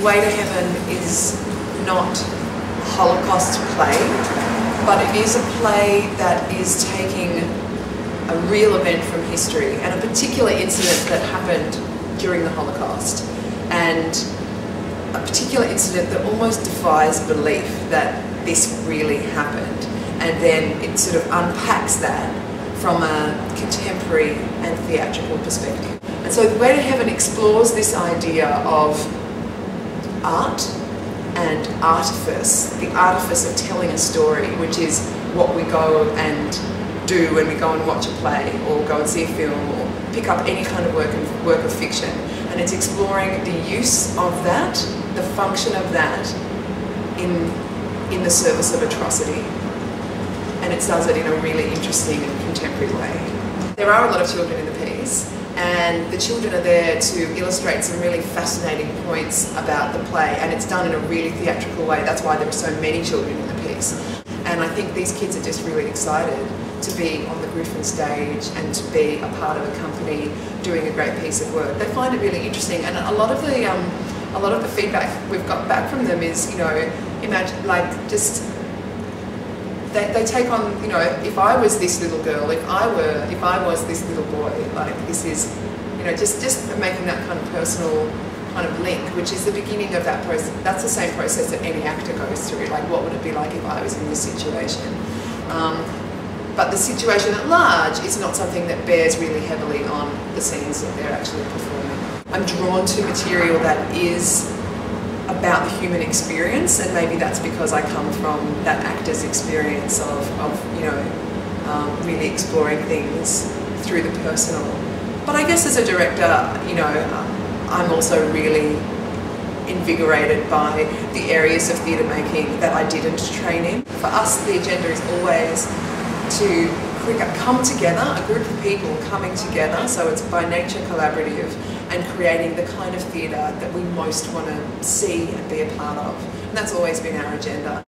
Way to Heaven is not a Holocaust play, but it is a play that is taking a real event from history and a particular incident that happened during the Holocaust, and a particular incident that almost defies belief that this really happened, and then it sort of unpacks that from a contemporary and theatrical perspective. And so The Way to Heaven explores this idea of art and artifice, the artifice of telling a story, which is what we go and do when we go and watch a play or go and see a film or pick up any kind of work of fiction. And it's exploring the use of that, the function of that in the service of atrocity. And it does it in a really interesting and contemporary way. There are a lot of children in the piece, and the children are there to illustrate some really fascinating points about the play, and it's done in a really theatrical way. That's why there are so many children in the piece. And I think these kids are just really excited to be on the Griffin stage and to be a part of a company doing a great piece of work. They find it really interesting, and a lot of the feedback we've got back from them is, you know, imagine, like, just they take on, you know, if I was this little girl, if I was this little boy, like, this is, you know, just making that kind of personal kind of link, which is the beginning of that process. That's the same process that any actor goes through. Like, what would it be like if I was in this situation? But the situation at large is not something that bears really heavily on the scenes that they're actually performing. I'm drawn to material that is about the human experience, and maybe that's because I come from that actor's experience of you know, really exploring things through the personal. But I guess as a director, you know, I'm also really invigorated by the areas of theatre making that I didn't train in. For us, the agenda is always to come together, a group of people coming together, so it's by nature collaborative, and creating the kind of theatre that we most want to see and be a part of. And that's always been our agenda.